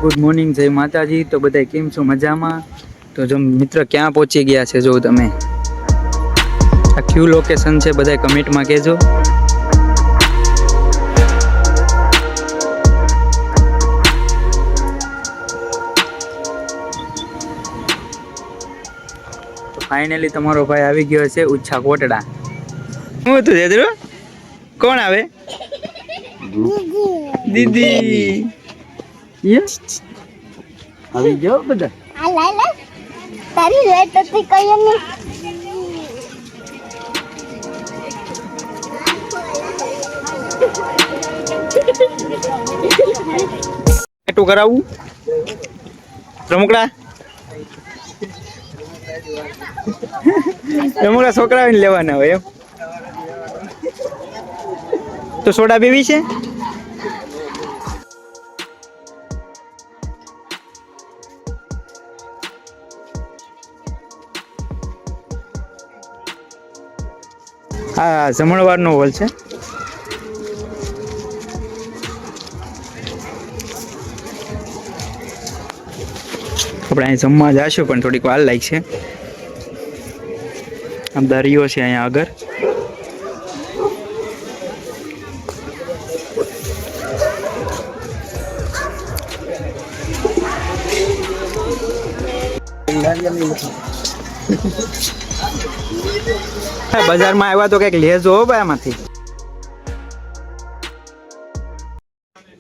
Good morning, જય માતાજી। તો બધા કેમ છો? મજામાં? તો જો મિત્ર ક્યાં પહોંચી ગયા છે જો તમે આ ક્યુ લોકેશન છે બધા કમેન્ટમાં કહેજો। તો ફાઇનલી તમારો ભાઈ આવી ગયો છે ઉચ્છા કોટડા। હું હતું જેદરો કોણ આવે? દીદી યસ આવી ગયો બધા। આ લાઈ લે તારી રેટ હતી કઈ ની એટલું કરાવું રમકડા રમકડા છોકરાઓને લેવાના હોય એમ। તો સોડા પીવી છે? હા, જમણવારનો હોલ છે। આપણે અહીં જમવા જઈશું પણ થોડીક વાર લાગશે। આમ દરિયો છે અહીંયા આગળ। બજારમાં આવ્યા તો કઈક લેજો હો ભાઈ આમાંથી।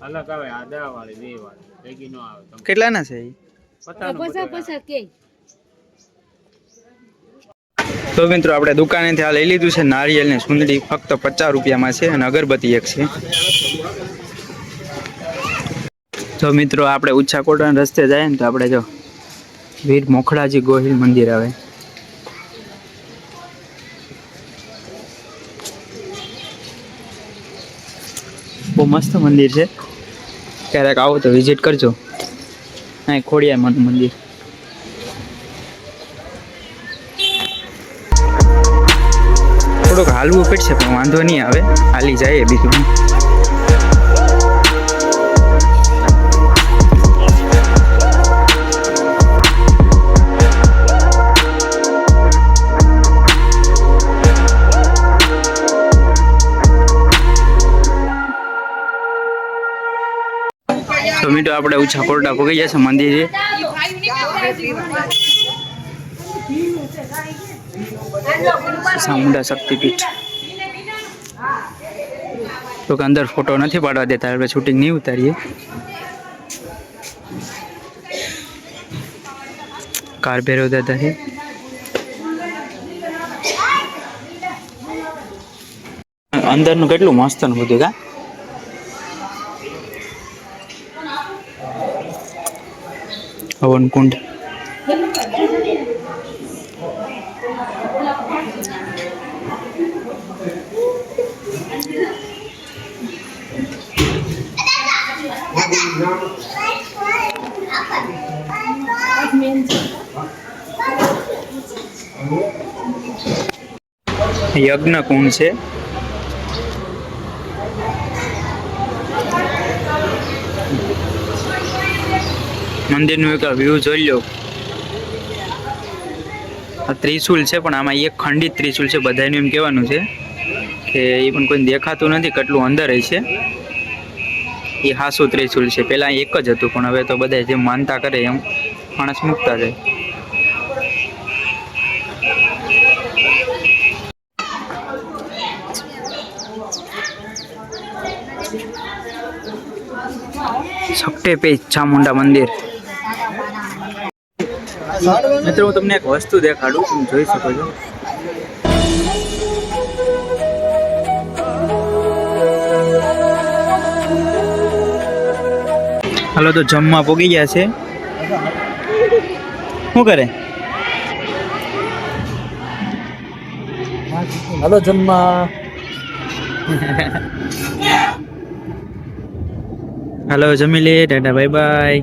અલગ આવે આદા વાળી બે વાળી ભેગી નો આવે તમને કેટલાના છે? 50 કે તો મિત્રો આપણે દુકાનેથી આ લઈ લીધું છે નારિયેળ ને સુંદડી, ફક્ત 50 રૂપિયામાં છે અને અગરબત્તી એક છે। તો મિત્રો આપણે ઉચ્છા કોટડા રસ્તે જાય ને તો આપણે જો વીર મોખડાજી ગોહિલ મંદિર આવે। બહુ મસ્ત મંદિર છે, ક્યારેક આવો તો વિઝિટ કરજો। અહીં ખોડિયારમાંનું મંદિર। થોડુંક હાલવું પડશે પણ વાંધો નહીં આવે, હાલી જાય બીજું। તો મિત્રો આપણે ઉચ્છા કોટડા પહોંચી ગયા છે મંદિરે। ચામુંડા શક્તિપીઠ તો કે અંદર ફોટો નથી પાડવા દેતા, આપણે શૂટિંગ નહીં ઉતારીએ। કાર ભેરવ દાદા છે। અંદરનું કેટલું મસ્ત ને બધું કા। હવન કુંડ યજ્ઞ કુંડ છે। મંદિરનું એક વ્યૂ જોઈ લો। આ ત્રિશુલ છે પણ આમાં એક ખંડિત ત્રિશુલ છે, બધાનું એમ કહેવાનું છે કે એ પણ કોઈ દેખાતું નથી કેટલું અંદર છે। એ હાસુ ત્રિશુલ છે, પહેલાં એક જ હતું પણ હવે તો બધા જેમ માનતા કરે એમ માણસ મૂકતા જાય। સકટે પેજ ચામુંડા મંદિર। મિત્રો હું તમને એક વસ્તુ દેખાડું, તમે જોઈ શકો છો। હાલો તો જમવા પોગી ગયા છે। શું કરે? હાલો જમવા। હાલો જમી લે, ટાટા બાય બાય।